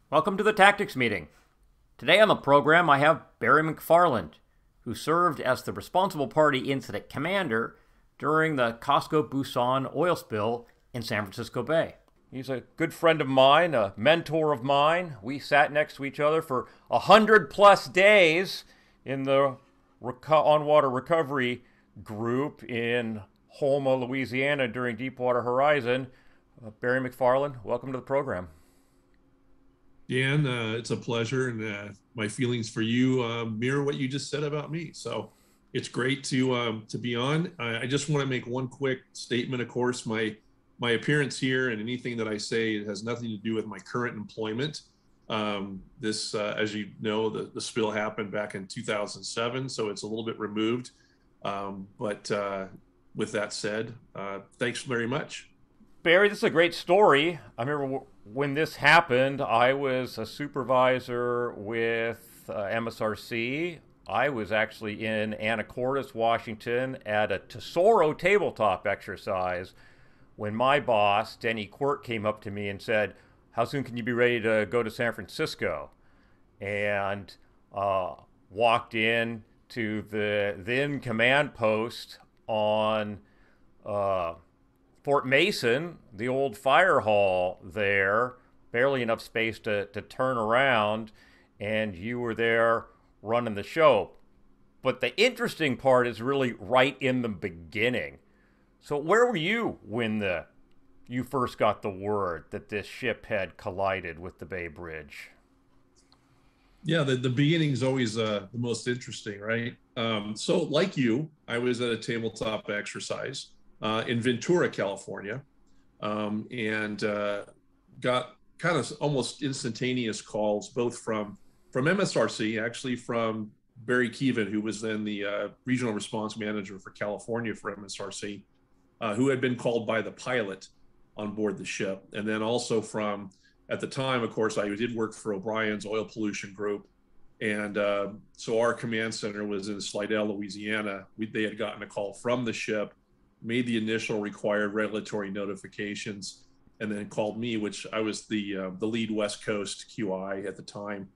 Welcome to the Tactics Meeting. Today on the program, I have Barry McFarland, who served as the responsible party incident commander during the Costco Busan oil spill in San Francisco Bay. He's a good friend of mine, a mentor of mine. We sat next to each other for 100+ days in the on-water recovery group in Houma, Louisiana during Deepwater Horizon. Barry McFarland, welcome to the program. Dan, it's a pleasure, and my feelings for you mirror what you just said about me. So it's great to be on. I just want to make one quick statement. Of course, my appearance here and anything that I say, it has nothing to do with my current employment. This, as you know, the spill happened back in 2007, so it's a little bit removed. But with that said, thanks very much. Barry, this is a great story. I remember when this happened, I was a supervisor with MSRC. I was actually in Anacortes, Washington at a Tesoro tabletop exercise when my boss, Denny Quirk, came up to me and said, "How soon can you be ready to go to San Francisco?" And walked in to the then command post on Fort Mason, the old fire hall there, barely enough space to turn around, and you were there running the show. But the interesting part is really right in the beginning. So where were you when you first got the word that this ship had collided with the Bay Bridge? Yeah, the beginning is always the most interesting, right? So, like you, I was at a tabletop exercise in Ventura, California, and got kind of almost instantaneous calls, both from MSRC, actually from Barry Keevan, who was then the regional response manager for California for MSRC, who had been called by the pilot on board the ship, and then also from at the time, of course, I did work for O'Brien's oil pollution group. And so our command center was in Slidell, Louisiana. They had gotten a call from the ship, made the initial required regulatory notifications, and then called me, which I was the lead West Coast QI at the time.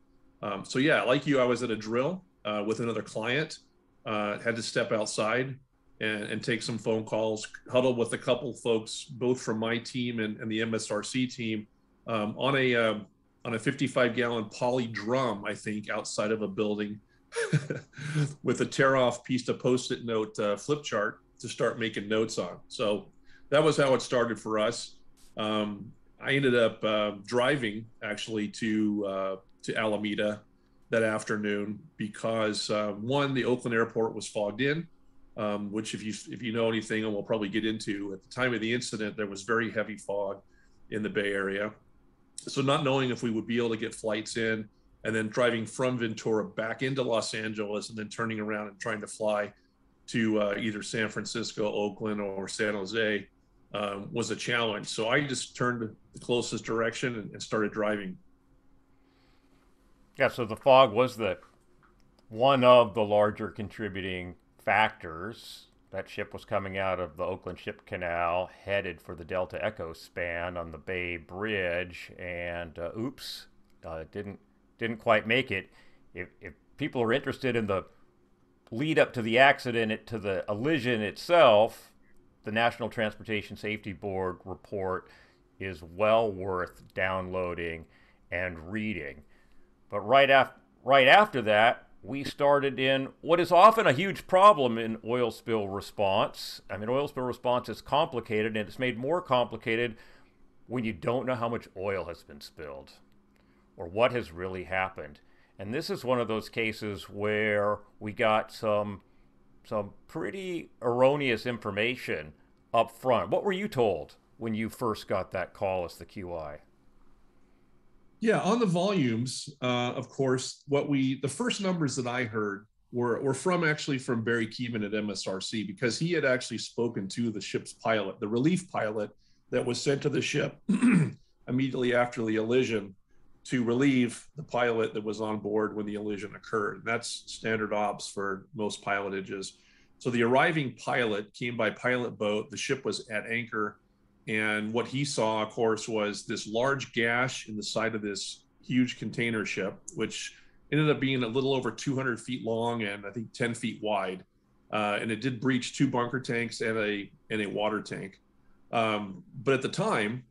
So yeah, like you, I was at a drill with another client, had to step outside and take some phone calls, huddled with a couple folks, both from my team and the MSRC team, on a 55-gallon poly drum, I think, outside of a building with a tear-off piece of post-it note flip chart to start making notes on. So that was how it started for us. I ended up driving actually to Alameda that afternoon because one, the Oakland airport was fogged in, which if you know anything, and we'll probably get into, at the time of the incident, there was very heavy fog in the Bay Area. So not knowing if we would be able to get flights in, and then driving from Ventura back into Los Angeles, and then turning around and trying to fly to either San Francisco, Oakland, or San Jose was a challenge. So I just turned the closest direction and started driving. Yeah, so the fog was the one of the larger contributing factors. That ship was coming out of the Oakland Ship Canal, headed for the Delta Echo span on the Bay Bridge, and oops, didn't quite make it. If people are interested in the lead up to the accident, to the collision itself, the National Transportation Safety Board report is well worth downloading and reading. But right after that, we started in what is often a huge problem in oil spill response. I mean, oil spill response is complicated, and it's made more complicated when you don't know how much oil has been spilled or what has really happened. And this is one of those cases where we got some pretty erroneous information up front. What were you told when you first got that call as the QI? Yeah, on the volumes, of course, the first numbers that I heard were from actually from Barry Keevan at MSRC, because he had actually spoken to the ship's pilot, the relief pilot that was sent to the ship immediately after the collision to relieve the pilot that was on board when the collision occurred. That's standard ops for most pilotages. So the arriving pilot came by pilot boat. The ship was at anchor, and what he saw, of course, was this large gash in the side of this huge container ship, which ended up being a little over 200 feet long and I think 10 feet wide. And it did breach 2 bunker tanks and a water tank. But at the time,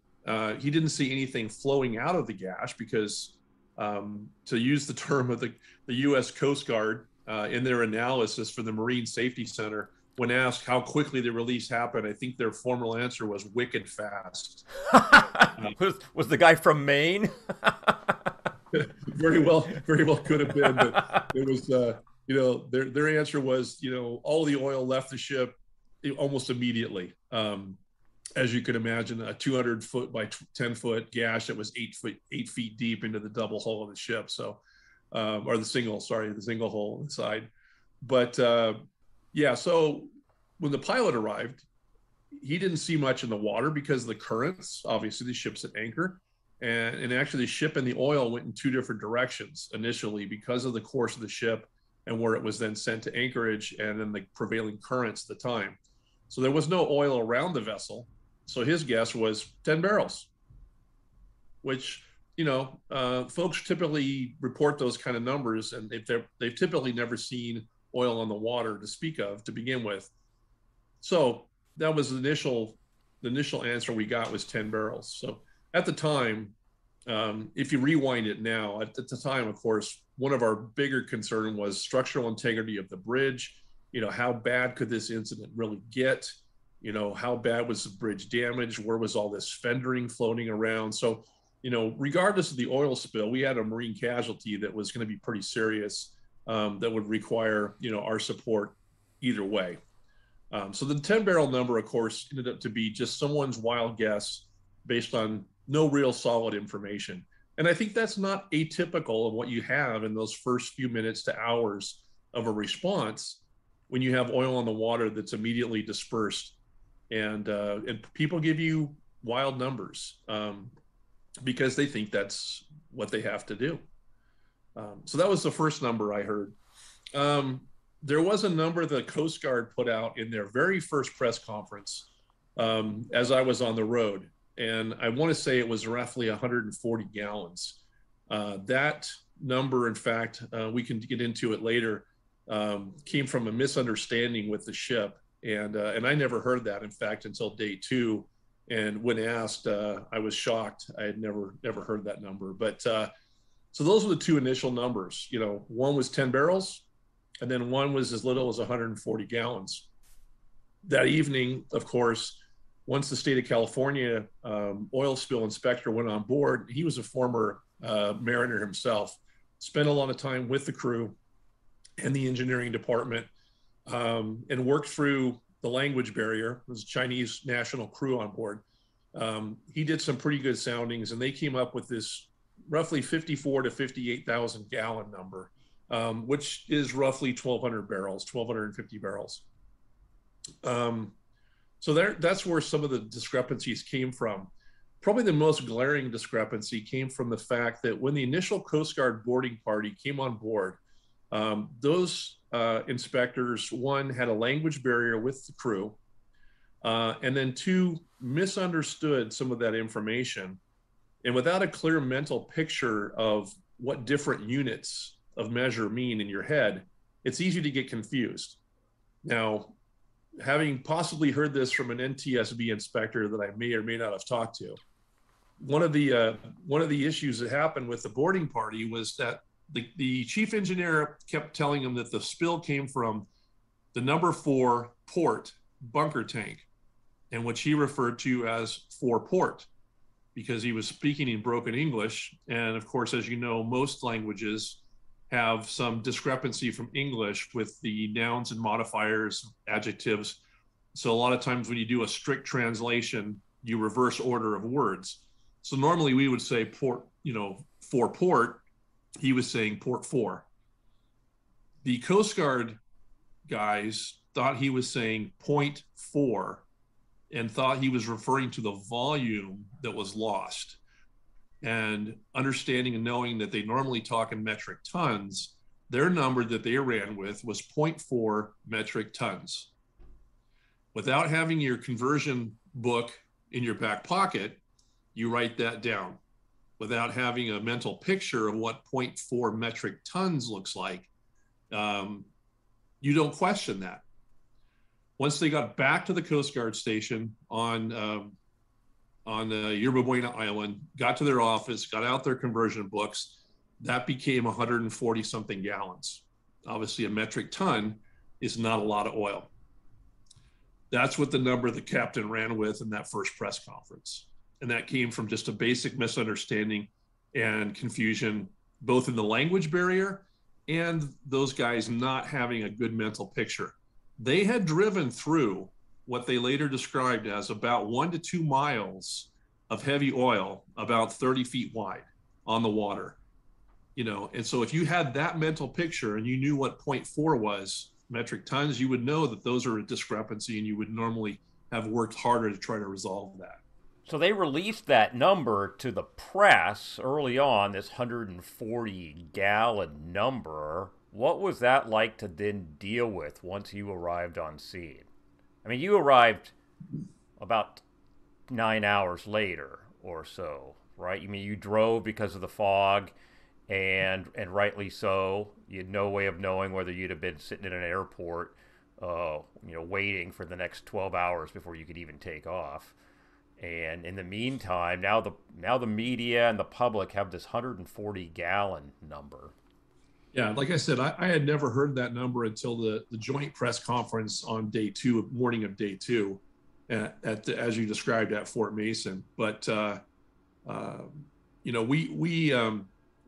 he didn't see anything flowing out of the gash because, to use the term of the U.S. Coast Guard in their analysis for the Marine Safety Center, when asked how quickly the release happened, I think their formal answer was wicked fast. Was the guy from Maine? Very well could have been, but it was, their answer was, all the oil left the ship almost immediately. As you can imagine, a 200 foot by 10 foot gash that was 8 feet deep into the double hull of the ship. So, or the single hull inside. But yeah, so when the pilot arrived, he didn't see much in the water because of the currents. Obviously, the ship's at anchor. And actually, the ship and the oil went in 2 different directions initially because of the course of the ship and where it was then sent to anchorage and then the prevailing currents at the time. So there was no oil around the vessel. So his guess was 10 barrels, which, folks typically report those kind of numbers, and they've typically never seen oil on the water to speak of to begin with. So that was the initial answer we got was 10 barrels. So at the time, if you rewind it now, at the time, of course, one of our bigger concern was structural integrity of the bridge. How bad could this incident really get? How bad was the bridge damaged? Where was all this fendering floating around? So, regardless of the oil spill, we had a marine casualty that was going to be pretty serious, that would require, our support either way. So the 10 barrel number, of course, ended up to be just someone's wild guess based on no real solid information. And I think that's not atypical of what you have in those first few minutes to hours of a response when you have oil on the water that's immediately dispersed. And people give you wild numbers because they think that's what they have to do. So that was the first number I heard. There was a number the Coast Guard put out in their very first press conference as I was on the road. And I want to say it was roughly 140 gallons. That number, in fact, we can get into it later, came from a misunderstanding with the ship. And I never heard that, in fact, until day 2. And when asked, I was shocked. I had never heard that number. But so those were the 2 initial numbers. One was 10 barrels, and then one was as little as 140 gallons. That evening, of course, once the state of California oil spill inspector went on board, he was a former mariner himself, spent a lot of time with the crew and the engineering department, and worked through the language barrier. There was a Chinese national crew on board. He did some pretty good soundings, and they came up with this roughly 54 to 58,000 gallon number, which is roughly 1,200 barrels, 1,250 barrels. So that's where some of the discrepancies came from. Probably the most glaring discrepancy came from the fact that when the initial Coast Guard boarding party came on board, those inspectors, one, had a language barrier with the crew, and then 2, misunderstood some of that information. And without a clear mental picture of what different units of measure mean in your head, it's easy to get confused. Now, having possibly heard this from an NTSB inspector that I may or may not have talked to, one of the issues that happened with the boarding party was that the chief engineer kept telling him that the spill came from the number 4 port bunker tank, and which he referred to as 4 port, because he was speaking in broken English. And of course, as you know, most languages have some discrepancy from English with the nouns and modifiers, adjectives. So a lot of times when you do a strict translation, you reverse order of words. So normally we would say port, 4 port. He was saying port 4. The Coast Guard guys thought he was saying 0.4 and thought he was referring to the volume that was lost. And understanding and knowing that they normally talk in metric tons, their number that they ran with was 0.4 metric tons. Without having your conversion book in your back pocket, you write that down. without having a mental picture of what zero point 0.4 metric tons looks like, um, you don't question that. Once they got back to the Coast Guard station on Yerba Buena Island, got to their office, got out their conversion books, that became 140 something gallons. Obviously, a metric ton is not a lot of oil. That's what the number the captain ran with in that first press conference. And that came from just a basic misunderstanding and confusion, both in the language barrier and those guys not having a good mental picture. They had driven through what they later described as about 1 to 2 miles of heavy oil, about 30 feet wide on the water. You know, and so if you had that mental picture and you knew what 0.4 was metric tons, you would know that those are a discrepancy, and you would normally have worked harder to try to resolve that. So they released that number to the press early on, this 140 gallon number. What was that like to then deal with once you arrived on scene? I mean, you arrived about 9 hours later or so, right? You mean you drove because of the fog, and rightly so. You had no way of knowing whether you'd have been sitting in an airport, waiting for the next 12 hours before you could even take off. And in the meantime, now the media and the public have this 140 gallon number. Yeah, like I said, I had never heard that number until the joint press conference on day two, morning of day two, as you described, at Fort Mason. But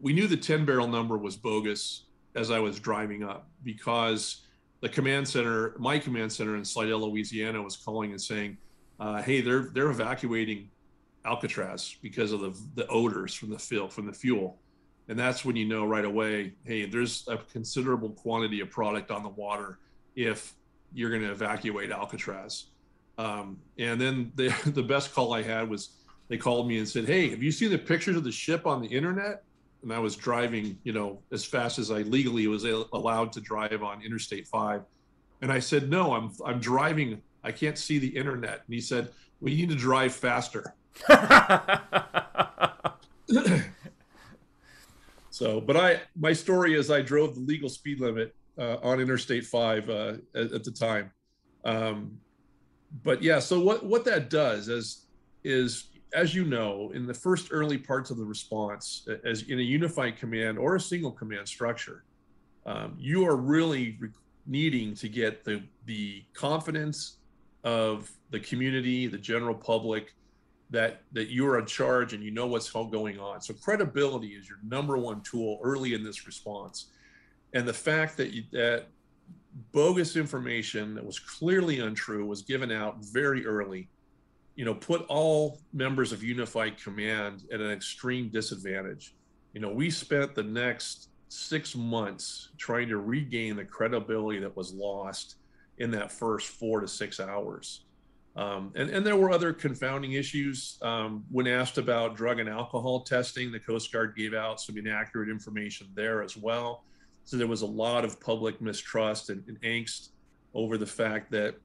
we knew the 10 barrel number was bogus as I was driving up, because the command center, my command center in Slidell, Louisiana, was calling and saying, "Hey, they're evacuating Alcatraz because of the odors from the fuel." And that's when you know right away, hey, there's a considerable quantity of product on the water if you're going to evacuate Alcatraz. And then the best call I had was they called me and said, "Hey, have you seen the pictures of the ship on the internet?" And I was driving, as fast as I legally was allowed to drive on Interstate 5. And I said, "No, I'm driving. I can't see the internet." And he said, "We need to drive faster." So, but my story is I drove the legal speed limit on Interstate 5 at the time. But yeah, so what that does is, as you know, in the first early parts of the response, as in a unified command or a single command structure, you are really needing to get the confidence of the community, the general public, that you're in charge and you know what's going on. So credibility is your number one tool early in this response. And the fact that bogus information that was clearly untrue was given out very early, put all members of Unified Command at an extreme disadvantage. We spent the next 6 months trying to regain the credibility that was lost in that first 4 to 6 hours. And there were other confounding issues. When asked about drug and alcohol testing, the Coast Guard gave out some inaccurate information there as well. So there was a lot of public mistrust and angst over the fact that,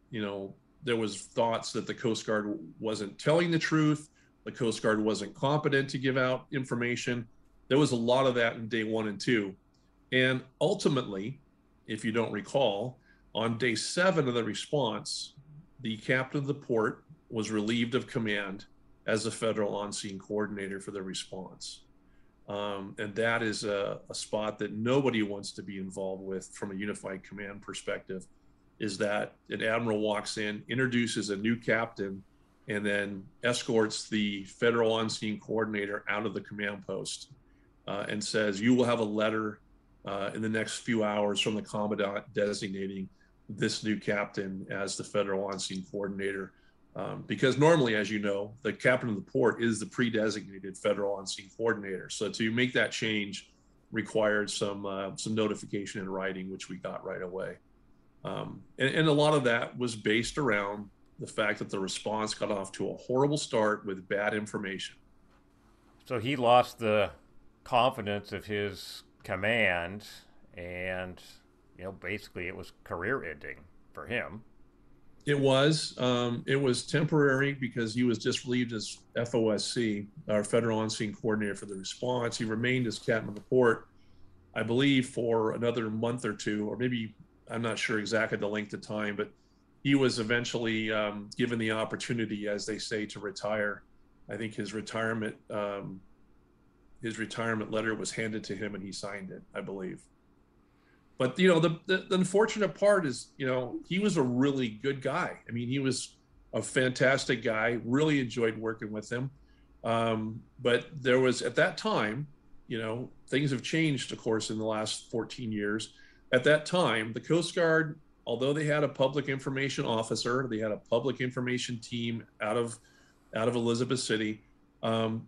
there was thoughts that the Coast Guard wasn't telling the truth. The Coast Guard wasn't competent to give out information. There was a lot of that in day 1 and 2. And ultimately, if you don't recall, on day 7 of the response, the captain of the port was relieved of command as the federal on-scene coordinator for the response. And that is a spot that nobody wants to be involved with from a unified command perspective, is that an admiral walks in, introduces a new captain, and then escorts the federal on-scene coordinator out of the command post and says, "You will have a letter in the next few hours from the commandant designating this new captain as the federal on-scene coordinator." Because normally, as you know, the captain of the port is the pre-designated federal on-scene coordinator. So to make that change required some notification in writing, which we got right away. And a lot of that was based around the fact that the response got off to a horrible start with bad information. So he lost the confidence of his command, and basically it was career ending for him. It was temporary because he was just relieved as FOSC, our Federal On Scene Coordinator for the response. He remained as captain of the port, I believe, for another month or two, or maybe I'm not sure exactly the length of time, but he was eventually given the opportunity, as they say, to retire. I think his retirement letter was handed to him and he signed it, I believe. But the unfortunate part is, he was a really good guy. I mean, he was a fantastic guy. Really enjoyed working with him. But there was, at that time, things have changed, of course, in the last 14 years. At that time, the Coast Guard, although they had a public information officer, they had a public information team out of Elizabeth City.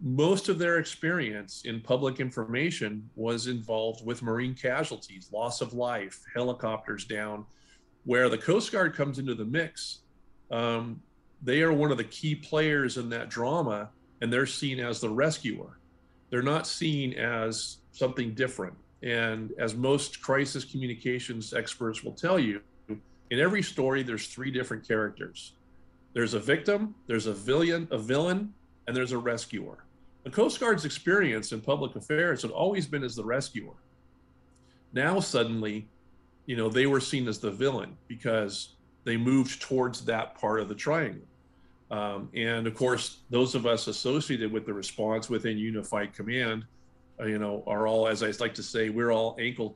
Most of their experience in public information was involved with marine casualties, loss of life, helicopters down. Where the Coast Guard comes into the mix, they are one of the key players in that drama, and they're seen as the rescuer. They're not seen as something different. And as most crisis communications experts will tell you, in every story, there's three different characters. There's a victim, there's a villain, and there's a rescuer. The Coast Guard's experience in public affairs had always been as the rescuer. Now suddenly, they were seen as the villain because they moved towards that part of the triangle. And of course, those of us associated with the response within Unified Command, are all, as I like to say, we're all ankle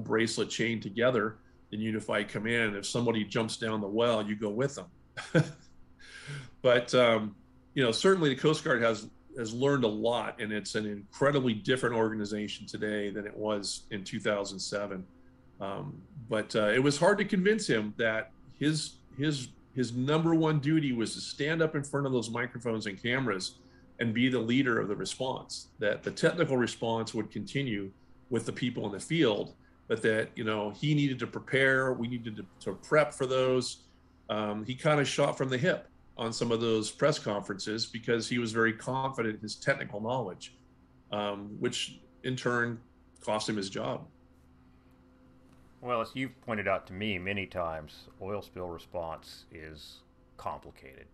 bracelet chained together in Unified Command. If somebody jumps down the well, you go with them. But certainly the Coast Guard has learned a lot, and it's an incredibly different organization today than it was in 2007. But it was hard to convince him that his number one duty was to stand up in front of those microphones and cameras and be the leader of the response, that the technical response would continue with the people in the field, but that, he needed to prepare, we needed to prep for those. He kind of shot from the hip on some of those press conferences because he was very confident in his technical knowledge, which in turn cost him his job. Well, as you've pointed out to me many times, oil spill response is complicated.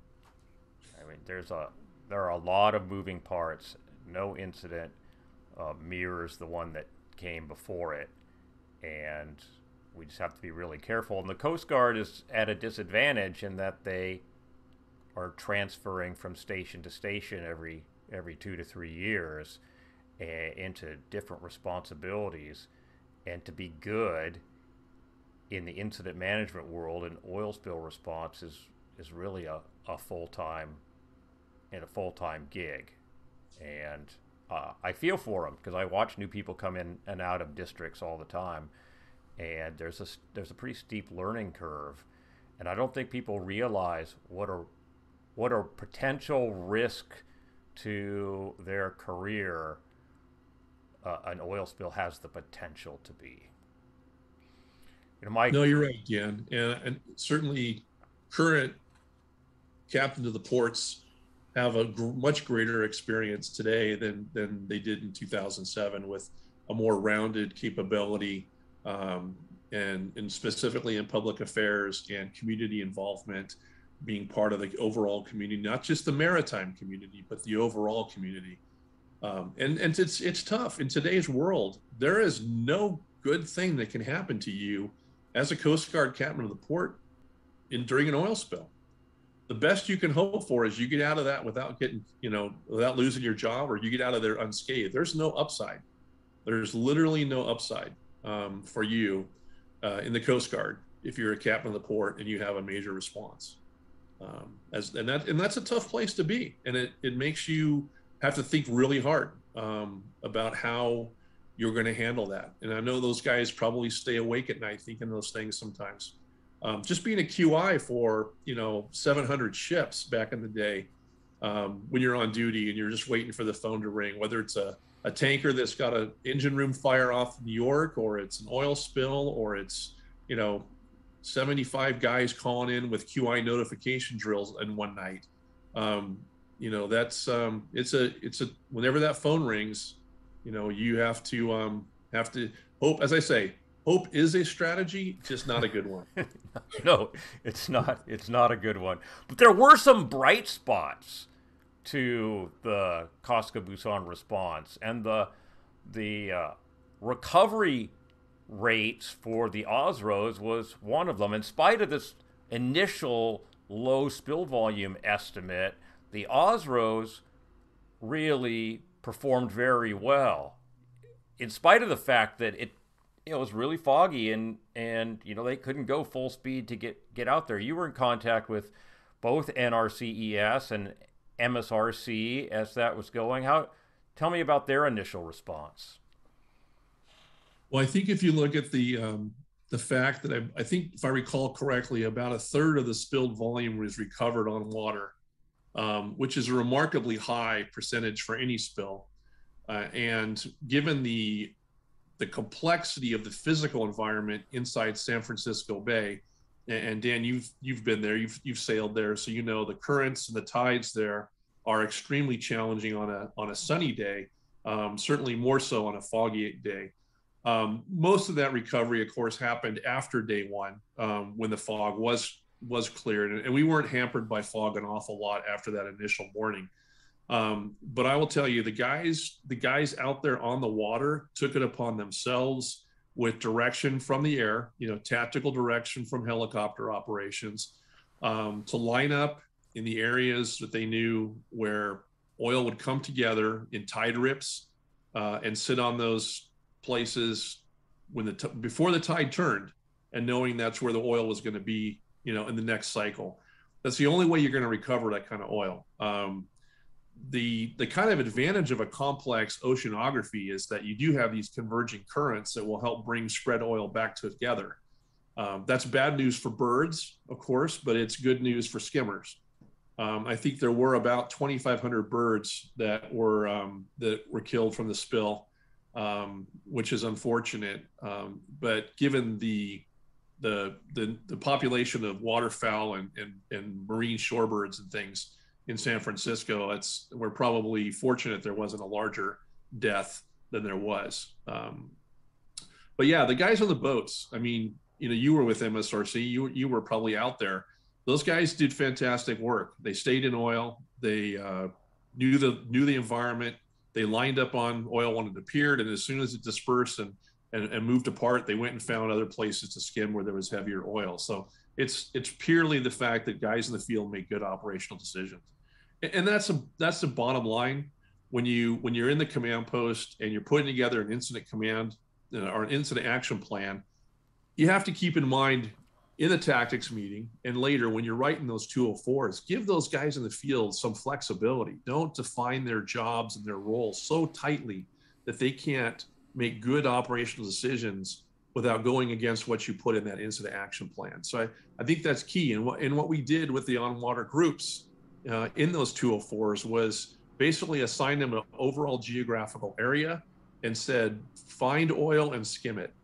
I mean, there are a lot of moving parts. No incident mirrors the one that came before it, and we just have to be really careful. And the Coast Guard is at a disadvantage in that they are transferring from station to station every 2 to 3 years into different responsibilities, and to be good in the incident management world and oil spill response is really a full-time gig. And I feel for them because I watch new people come in and out of districts all the time, and there's a pretty steep learning curve, and I don't think people realize what a potential risk to their career an oil spill has the potential to be. No, you're right, Dan. And certainly current captains of the ports have a much greater experience today than they did in 2007, with a more rounded capability, and specifically in public affairs and community involvement, being part of the overall community, not just the maritime community, but the overall community. And it's tough in today's world. There is no good thing that can happen to you as a Coast Guard captain of the port during an oil spill. The best you can hope for is you get out of that without losing your job, or you get out of there unscathed. There's no upside. There's literally no upside for you in the Coast Guard if you're a captain of the port and you have a major response. And that's a tough place to be, and it makes you have to think really hard about how you're going to handle that. And I know those guys probably stay awake at night thinking those things sometimes. Just being a QI for 700 ships back in the day, when you're on duty and you're just waiting for the phone to ring, whether it's a tanker that's got an engine room fire off New York, or it's an oil spill, or it's 75 guys calling in with QI notification drills in one night. That's it's a whenever that phone rings, you have to hope, as I say, Hope is a strategy, just not a good one. No, it's not. It's not a good one. But there were some bright spots to the Koska Busan response, and the recovery rates for the Osros was one of them. In spite of this initial low spill volume estimate, the Osros really performed very well, in spite of the fact that it was really foggy, and they couldn't go full speed to get out there. You were in contact with both NRCES and MSRC as that was going. Tell me about their initial response. Well, I think if you look at the fact that I think, if I recall correctly, about a third of the spilled volume was recovered on water, which is a remarkably high percentage for any spill. And given the complexity of the physical environment inside San Francisco Bay, and Dan, you've been there, you've sailed there, so you know the currents and the tides there are extremely challenging on a sunny day, certainly more so on a foggy day. Most of that recovery, of course, happened after day one, when the fog was cleared, and we weren't hampered by fog an awful lot after that initial morning. But I will tell you, the guys out there on the water took it upon themselves, with direction from the air, tactical direction from helicopter operations, to line up in the areas that they knew where oil would come together in tide rips, and sit on those places before the tide turned, and knowing that's where the oil was going to be, in the next cycle. That's the only way you're going to recover that kind of oil. The kind of advantage of a complex oceanography is that you do have these converging currents that will help bring spread oil back together. That's bad news for birds, of course, but it's good news for skimmers. I think there were about 2,500 birds that were killed from the spill, which is unfortunate. But given the population of waterfowl and marine shorebirds and things in San Francisco, we're probably fortunate there wasn't a larger death than there was. But yeah, the guys on the boats, I mean, you were with MSRC, you were probably out there. Those guys did fantastic work. They stayed in oil. They knew the environment. They lined up on oil when it appeared, and as soon as it dispersed and moved apart, they went and found other places to skim where there was heavier oil. So it's purely the fact that guys in the field make good operational decisions, and that's the bottom line. When you're in the command post and you're putting together an incident command or an incident action plan, you have to keep in mind in the tactics meeting and later when you're writing those 204s, give those guys in the field some flexibility. Don't define their jobs and their roles so tightly that they can't make good operational decisions without going against what you put in that incident action plan. So I think that's key. And what we did with the on-water groups in those 204s was basically assign them an overall geographical area and said, find oil and skim it.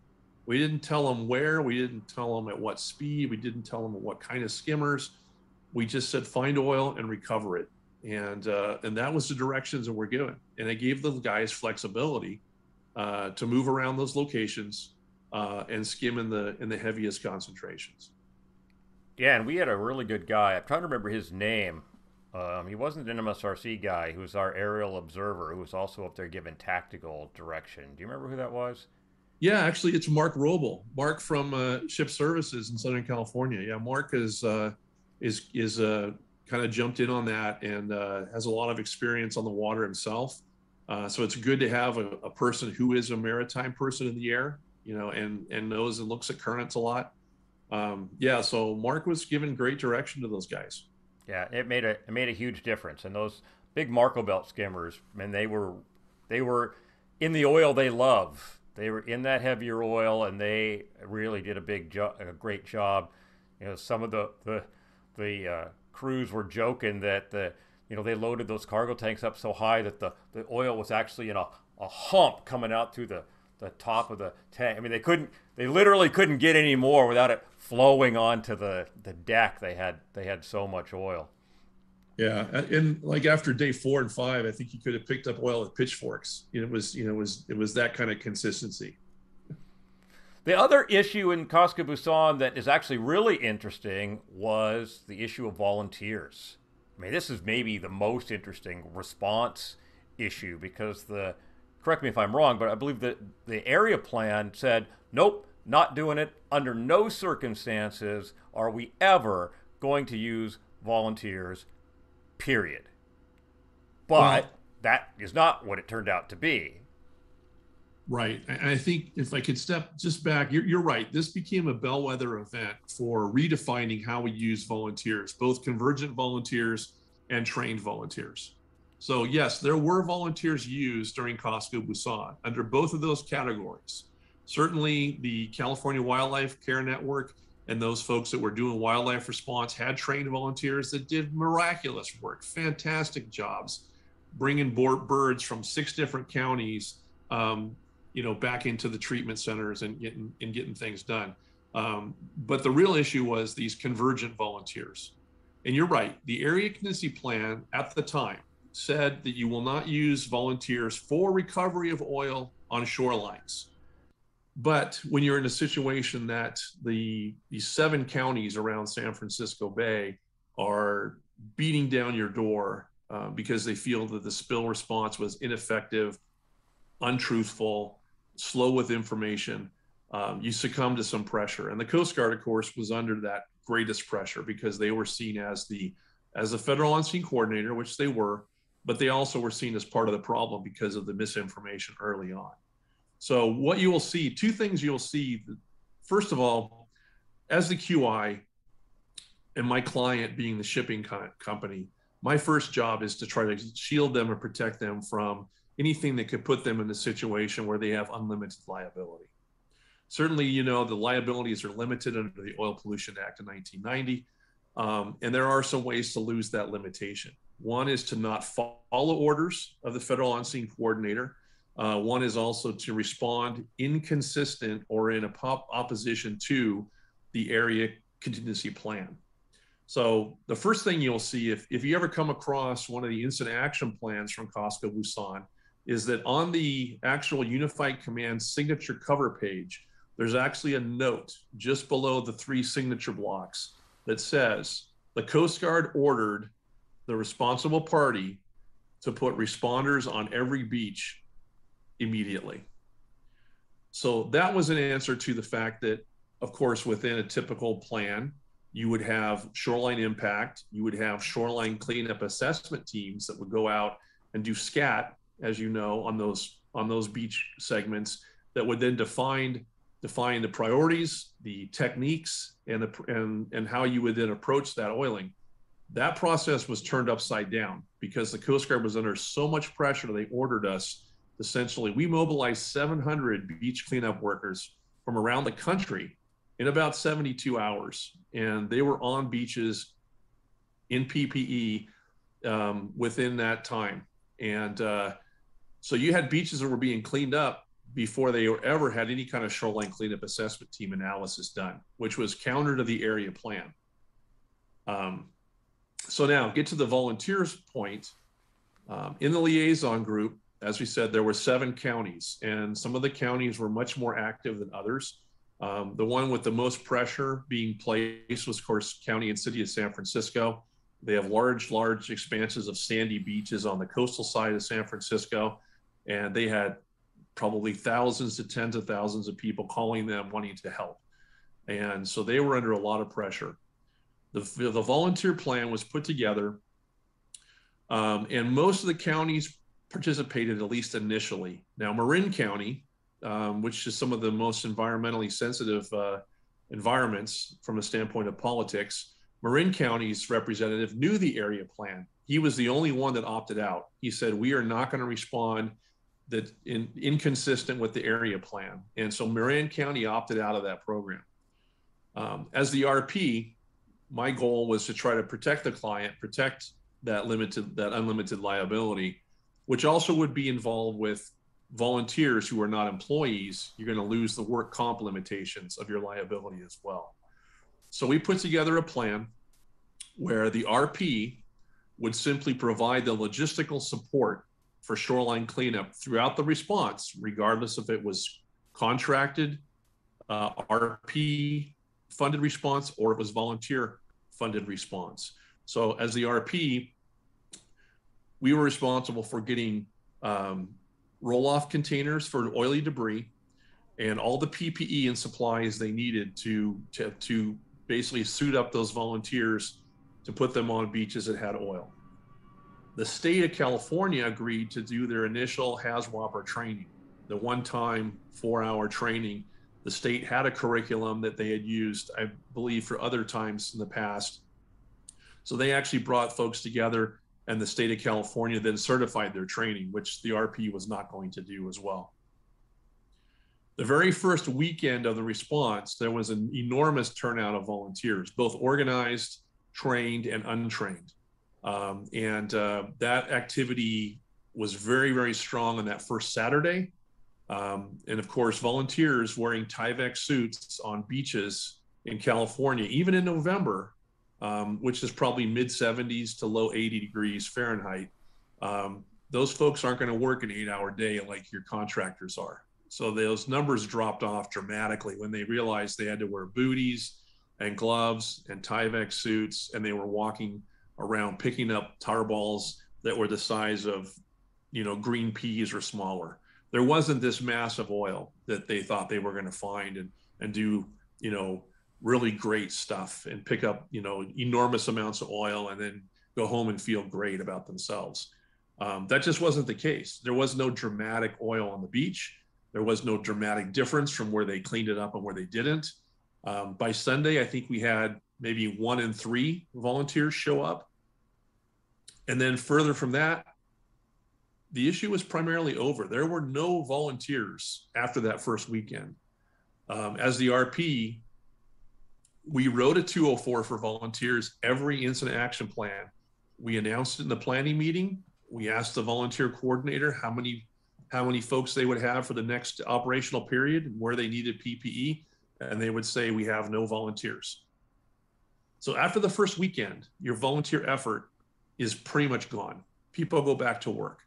We didn't tell them where, we didn't tell them at what speed, we didn't tell them what kind of skimmers. We just said, find oil and recover it. And that was the directions that we're given. And it gave the guys flexibility to move around those locations and skim in the heaviest concentrations. Yeah, and we had a really good guy. I'm trying to remember his name. He wasn't an MSRC guy. He was our aerial observer who was also up there giving tactical direction. Do you remember who that was? Yeah, actually, it's Mark Roble. Mark from Ship Services in Southern California. Yeah, Mark is kind of jumped in on that and has a lot of experience on the water himself. So it's good to have a person who is a maritime person in the air, and knows and looks at currents a lot. So Mark was giving great direction to those guys. Yeah, it made a huge difference. And those big Marco Belt skimmers, man, they were in the oil they love. They were in that heavier oil, and they really did a great job. Some of the crews were joking that they loaded those cargo tanks up so high that the oil was actually in a hump coming out through the top of the tank. I mean, they literally couldn't get any more without it flowing onto the deck. They had so much oil. Yeah, and like after day 4 and 5, I think you could have picked up oil with pitchforks. It was that kind of consistency. The other issue in Casca Busan that is actually really interesting was the issue of volunteers. I mean, this is maybe the most interesting response issue because correct me if I'm wrong, but I believe that the area plan said, nope, not doing it. Under no circumstances are we ever going to use volunteers, period. But Well, that is not what it turned out to be. right. I think if I could step just back, you're right. This became a bellwether event for redefining how we use volunteers, both convergent volunteers and trained volunteers. So yes, there were volunteers used during Casca Busan under both of those categories. Certainly the California Wildlife Care Network and those folks that were doing wildlife response had trained volunteers that did miraculous work, fantastic jobs, bringing birds from 6 different counties, back into the treatment centers and getting things done. But the real issue was these convergent volunteers. And you're right, the area contingency plan at the time said that you will not use volunteers for recovery of oil on shorelines. But when you're in a situation that these 7 counties around San Francisco Bay are beating down your door because they feel that the spill response was ineffective, untruthful, slow with information, you succumb to some pressure. And the Coast Guard, of course, was under that greatest pressure because they were seen as the federal on-scene coordinator, which they were, but they also were seen as part of the problem because of the misinformation early on. So what you will see, 2 things you'll see. First of all, as the QI and my client being the shipping company, my first job is to try to shield them and protect them from anything that could put them in a situation where they have unlimited liability. Certainly, the liabilities are limited under the Oil Pollution Act of 1990, and there are some ways to lose that limitation. One is to not follow orders of the federal on-scene coordinator. One is also to respond inconsistent or in opposition to the area contingency plan. So the first thing you'll see if you ever come across one of the incident action plans from Casca Busan is that on the actual Unified Command signature cover page, there's actually a note just below the 3 signature blocks that says the Coast Guard ordered the responsible party to put responders on every beach immediately. So that was an answer to the fact that, of course, within a typical plan, you would have shoreline impact, you would have shoreline cleanup assessment teams that would go out and do SCAT, as you know, on those beach segments that would then define the priorities, the techniques, and how you would then approach that oiling. That process was turned upside down because the Coast Guard was under so much pressure that they ordered us. Essentially, we mobilized 700 beach cleanup workers from around the country in about 72 hours. And they were on beaches in PPE within that time. And so you had beaches that were being cleaned up before they ever had any kind of shoreline cleanup assessment team analysis done, which was counter to the area plan. So now get to the volunteers point. In the liaison group, as we said, there were 7 counties, and some of the counties were much more active than others. The one with the most pressure being placed was, of course, County and City of San Francisco. They have large expanses of sandy beaches on the coastal side of San Francisco, and they had probably thousands to tens of thousands of people calling them wanting to help. And so they were under a lot of pressure. The volunteer plan was put together, and most of the counties participated, at least initially. Now, Marin County, which is some of the most environmentally sensitive environments from a standpoint of politics, Marin County's representative knew the area plan. He was the only one that opted out. He said, we are not going to respond that inconsistent with the area plan. And so Marin County opted out of that program. As the RP, my goal was to try to protect the client, protect that unlimited liability, which also would be involved with volunteers who are not employees. You're going to lose the work comp limitations of your liability as well. So we put together a plan where the RP would simply provide the logistical support for shoreline cleanup throughout the response, regardless if it was contracted RP funded response or it was volunteer funded response. So as the RP, we were responsible for getting roll-off containers for oily debris and all the PPE and supplies they needed to basically suit up those volunteers to put them on beaches that had oil. The state of California agreed to do their initial HAZWOPER training, the one-time 4-hour training. The state had a curriculum that they had used, I believe, for other times in the past. So they actually brought folks together, and the state of California then certified their training, which the RP was not going to do as well. The very first weekend of the response, there was an enormous turnout of volunteers, both organized, trained, and untrained. That activity was very, very strong on that first Saturday. And of course, volunteers wearing Tyvek suits on beaches in California, even in November, which is probably mid 70s to low 80 degrees Fahrenheit. Those folks aren't going to work an 8-hour day like your contractors are. So those numbers dropped off dramatically when they realized they had to wear booties and gloves and Tyvek suits, and they were walking around picking up tar balls that were the size of, green peas or smaller. There wasn't this mass of oil that they thought they were going to find and do, really great stuff and pick up, enormous amounts of oil and then go home and feel great about themselves. That just wasn't the case. There was no dramatic oil on the beach. There was no dramatic difference from where they cleaned it up and where they didn't. By Sunday, I think we had maybe 1 in 3 volunteers show up. And then further from that, the issue was primarily over. There were no volunteers after that first weekend. As the RP, we wrote a 204 for volunteers, every incident action plan. We announced it in the planning meeting. We asked the volunteer coordinator how many folks they would have for the next operational period and where they needed PPE. And they would say, we have no volunteers. So after the first weekend, your volunteer effort is pretty much gone. People go back to work.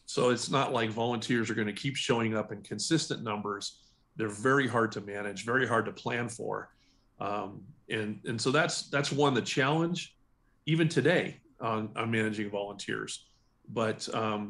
So it's not like volunteers are going to keep showing up in consistent numbers. They're very hard to manage, very hard to plan for. And so that's one, the challenge, even today on managing volunteers. But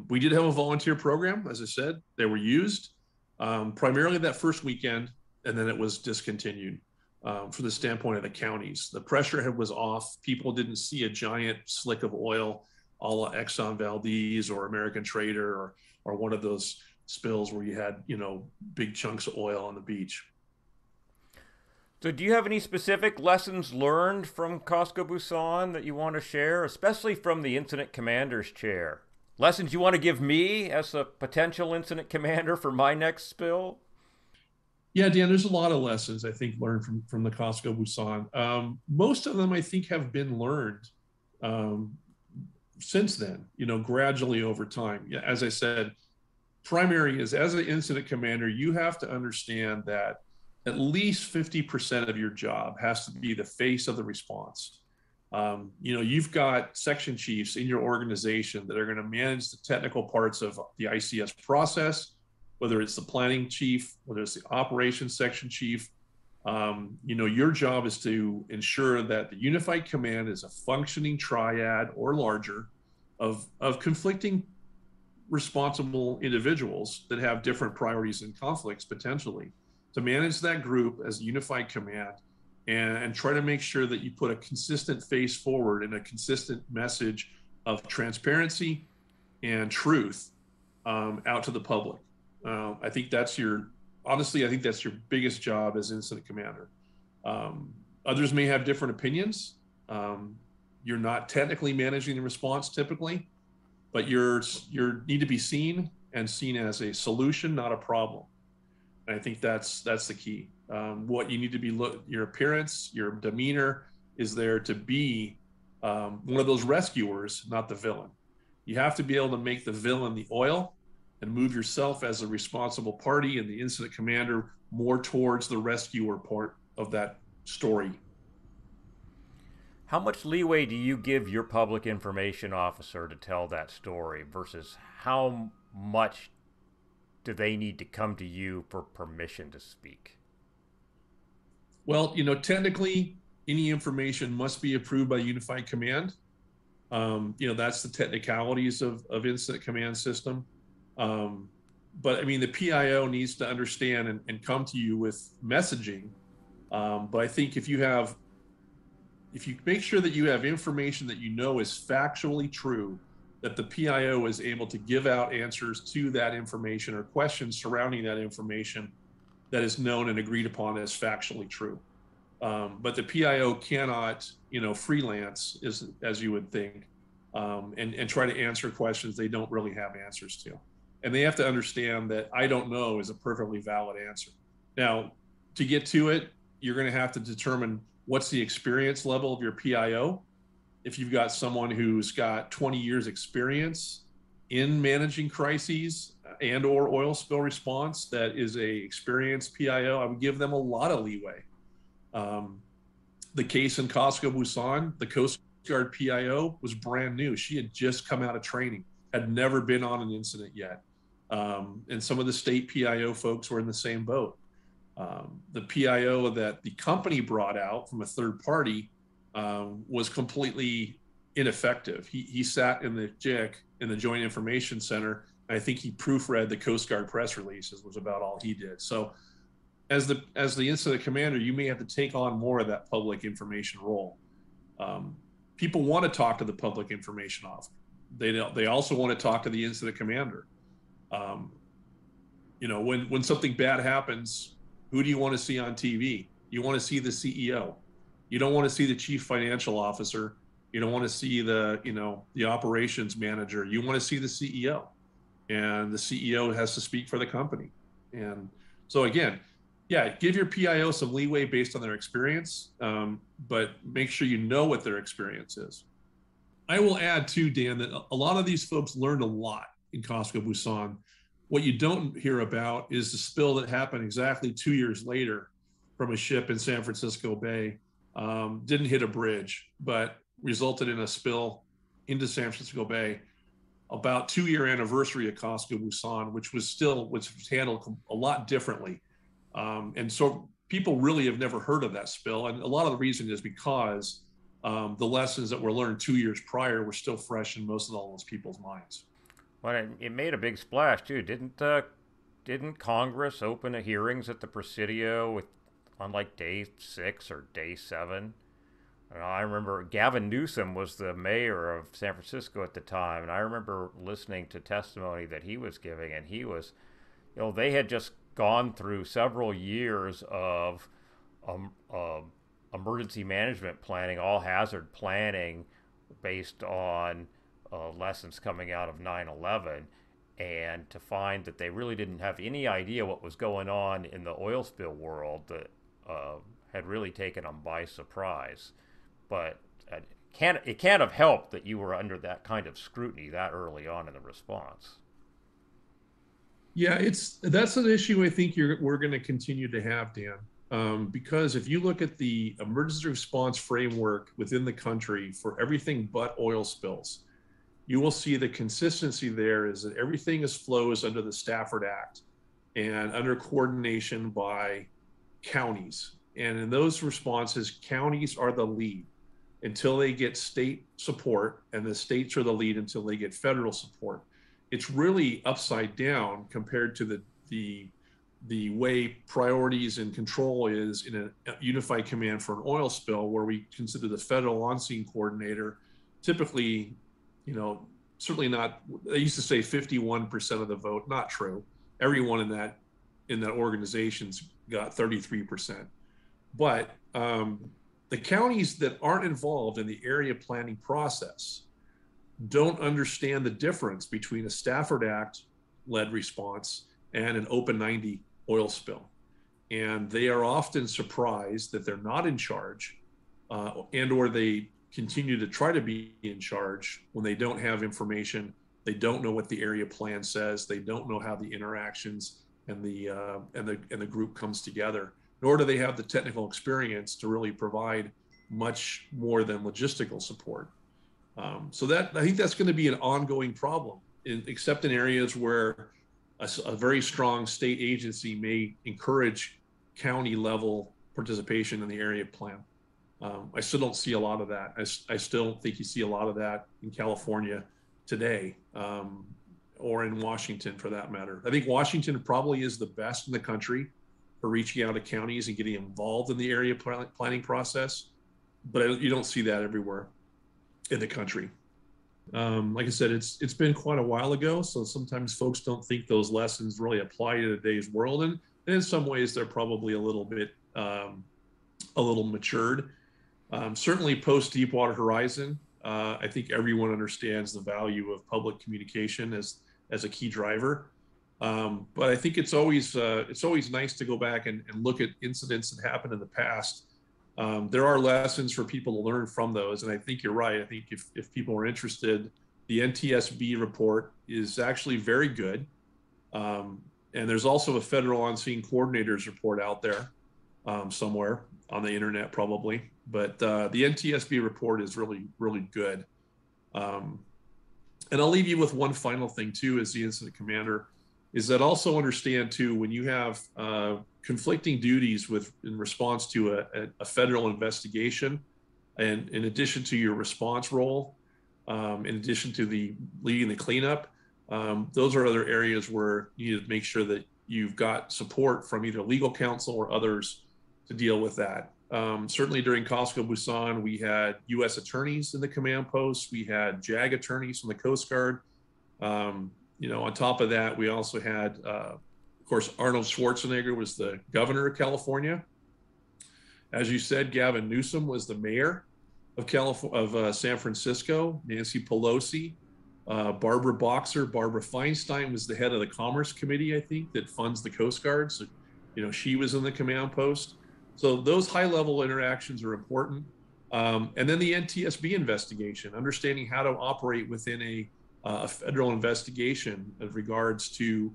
we did have a volunteer program, as I said, they were used primarily that first weekend, and then it was discontinued from the standpoint of the counties. The pressure was off. People didn't see a giant slick of oil a la Exxon Valdez or American Trader or one of those spills where you had, big chunks of oil on the beach. So do you have any specific lessons learned from Costco Busan that you want to share, especially from the incident commander's chair? Lessons you want to give me as a potential incident commander for my next spill? Yeah, Dan, there's a lot of lessons I think learned from the Costco Busan. Most of them I think have been learned since then, gradually over time. Yeah, as I said, primary is as an incident commander, you have to understand that at least 50% of your job has to be the face of the response. You've got section chiefs in your organization that are going to manage the technical parts of the ICS process, whether it's the planning chief, whether it's the operations section chief. Your job is to ensure that the unified command is a functioning triad or larger of conflicting responsible individuals that have different priorities and conflicts potentially, to manage that group as a unified command and try to make sure that you put a consistent face forward and a consistent message of transparency and truth out to the public. I think that's your biggest job as incident commander. Others may have different opinions. You're not technically managing the response typically, but you need to be seen as a solution, not a problem. And I think that's the key. What you need to be, your appearance, your demeanor is there to be one of those rescuers, not the villain. You have to be able to make the villain the oil and move yourself as a responsible party and the incident commander more towards the rescuer part of that story. How much leeway do you give your public information officer to tell that story versus how much do they need to come to you for permission to speak? Well, technically, any information must be approved by Unified Command. That's the technicalities of incident command system. But I mean, the PIO needs to understand and come to you with messaging. But I think if you make sure that you have information that is factually true, that the PIO is able to give out answers to that information or questions surrounding that information that is known and agreed upon as factually true. But the PIO cannot, freelance, as you would think, and try to answer questions they don't really have answers to. And they have to understand that I don't know is a perfectly valid answer. Now, to get to it, you're going to have to determine what's the experience level of your PIO. If you've got someone who's got 20 years experience in managing crises and or oil spill response, that is a experienced PIO, I would give them a lot of leeway. The case in Costco Busan, the Coast Guard PIO was brand new. She had just come out of training, had never been on an incident yet. And some of the state PIO folks were in the same boat. The PIO that the company brought out from a third party was completely ineffective. He sat in the JIC, in the Joint Information Center, and I think he proofread the Coast Guard press releases, was about all he did. So as the incident commander, you may have to take on more of that public information role. People want to talk to the public information officer. They also want to talk to the incident commander. When something bad happens, who do you want to see on TV? You want to see the CEO. You don't want to see the chief financial officer. You don't want to see the operations manager. You want to see the CEO, and the CEO has to speak for the company. And so again, yeah, give your PIO some leeway based on their experience, but make sure you know what their experience is. I will add too, Dan, that a lot of these folks learned a lot in Costco Busan. What you don't hear about is the spill that happened exactly 2 years later from a ship in San Francisco Bay. Didn't hit a bridge, but resulted in a spill into San Francisco Bay. About 2-year anniversary of Costco Busan, which was handled a lot differently. And so people really have never heard of that spill. And a lot of the reason is because the lessons that were learned 2 years prior were still fresh in most of all those people's minds. Well, it made a big splash too. Didn't Congress open a hearings at the Presidio on like day 6 or day 7? I remember Gavin Newsom was the mayor of San Francisco at the time, and I remember listening to testimony that he was giving, and he was, they had just gone through several years of emergency management planning, all hazard planning, based on lessons coming out of 9/11, and to find that they really didn't have any idea what was going on in the oil spill world, that had really taken them by surprise. But it can't have helped that you were under that kind of scrutiny that early on in the response. Yeah, that's an issue I think we're going to continue to have, Dan, because if you look at the emergency response framework within the country for everything but oil spills, you will see the consistency there is that everything flows under the Stafford Act and under coordination by counties. And in those responses, counties are the lead until they get state support, and the states are the lead until they get federal support. It's really upside down compared to the way priorities and control is in a unified command for an oil spill, where we consider the federal on-scene coordinator typically, certainly not. They used to say 51% of the vote. Not true. Everyone in that organization's got 33%. But the counties that aren't involved in the area planning process don't understand the difference between a Stafford Act-led response and an Open 90 oil spill. And they are often surprised that they're not in charge, and or they continue to try to be in charge when they don't have information. They don't know what the area plan says. They don't know how the interactions and the group comes together, nor do they have the technical experience to really provide much more than logistical support. So I think that's going to be an ongoing problem, except in areas where a very strong state agency may encourage county level participation in the area plan. I still don't see a lot of that. I still don't think you see a lot of that in California today, or in Washington for that matter. I think Washington probably is the best in the country for reaching out to counties and getting involved in the area planning process, but you don't see that everywhere in the country. Like I said, it's been quite a while ago, so sometimes folks don't think those lessons really apply to today's world, and in some ways they're probably a little bit matured. Certainly post Deepwater Horizon, I think everyone understands the value of public communication as a key driver. But I think it's always nice to go back and look at incidents that happened in the past. There are lessons for people to learn from those, and I think you're right. I think if people are interested, the NTSB report is actually very good. And there's also a federal on-scene coordinators report out there somewhere on the internet probably. But the NTSB report is really, really good. And I'll leave you with one final thing too, as the incident commander, is that also understand too, when you have conflicting duties in response to a federal investigation, and in addition to your response role, in addition to leading the cleanup, those are other areas where you need to make sure that you've got support from either legal counsel or others to deal with that. Certainly during Costco Busan, we had U.S. attorneys in the command posts. We had JAG attorneys from the Coast Guard. On top of that, we also had, of course, Arnold Schwarzenegger was the governor of California. As you said, Gavin Newsom was the mayor of San Francisco. Nancy Pelosi, Barbara Boxer, Barbara Feinstein was the head of the Commerce Committee, I think, that funds the Coast Guard. So, she was in the command post. So those high-level interactions are important. And then the NTSB investigation, understanding how to operate within a federal investigation of regards to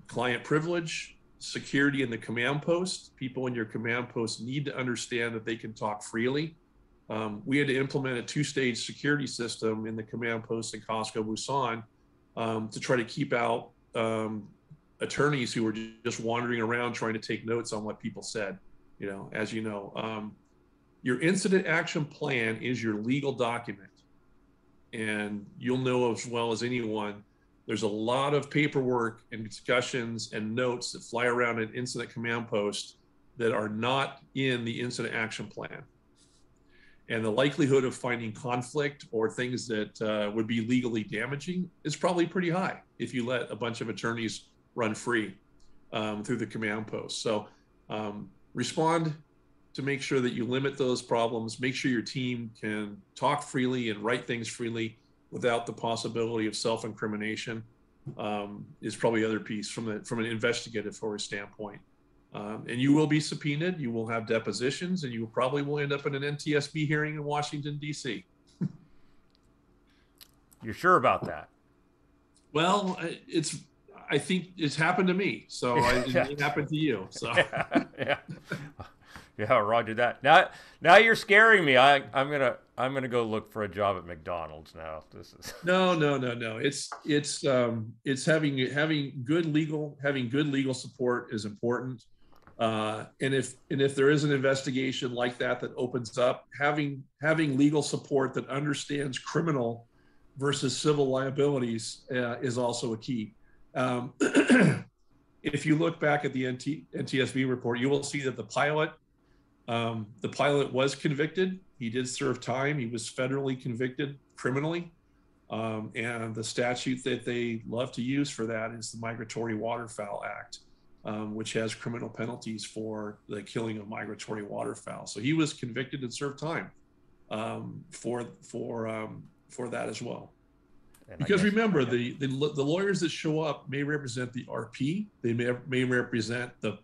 client privilege, security in the command post. People in your command post need to understand that they can talk freely. We had to implement a two-stage security system in the command post in Costco Busan to try to keep out attorneys who were just wandering around trying to take notes on what people said. As you know, your incident action plan is your legal document. And you'll know as well as anyone, there's a lot of paperwork and discussions and notes that fly around an incident command post that are not in the incident action plan. And the likelihood of finding conflict or things that would be legally damaging is probably pretty high if you let a bunch of attorneys run free through the command post. So respond to make sure that you limit those problems, make sure your team can talk freely and write things freely without the possibility of self-incrimination, is probably the other piece from an investigative standpoint. And you will be subpoenaed, you will have depositions, and you probably will end up in an NTSB hearing in Washington, D.C. You're sure about that? Well, I think it's happened to me, so it may happen to you. So. Yeah, Roger that. Now you're scaring me. I'm gonna go look for a job at McDonald's now. This is no. It's having good legal support is important. And if there is an investigation like that opens up, having legal support that understands criminal versus civil liabilities is also a key. If you look back at the NTSB report, you will see that the pilot was convicted. He did serve time. He was federally convicted criminally. And the statute that they love to use for that is the Migratory Waterfowl Act, which has criminal penalties for the killing of migratory waterfowl. So he was convicted and served time for that as well. Because remember, the lawyers that show up may represent the RP. They may represent the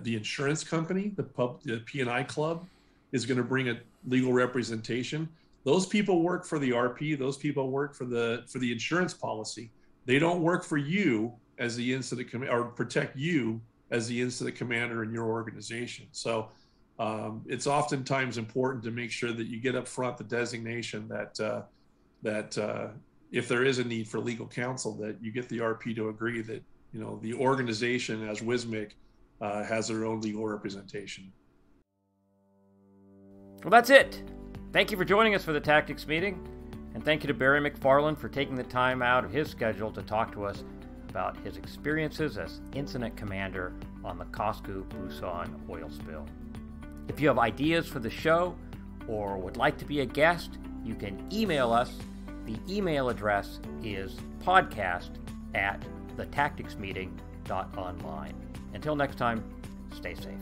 insurance company. The P&I club is going to bring a legal representation. Those people work for the RP. Those people work for the insurance policy. They don't work for you as the incident or protect you as the incident commander in your organization. So it's oftentimes important to make sure that you get up front the designation that if there is a need for legal counsel, that you get the RP to agree that the organization as WSMIC has their own legal representation. Well, that's it. Thank you for joining us for the tactics meeting, and thank you to Barry McFarland for taking the time out of his schedule to talk to us about his experiences as incident commander on the COSCU Busan oil spill. If you have ideas for the show or would like to be a guest, you can email us. The email address is podcast@thetacticsmeeting.online. Until next time, stay safe.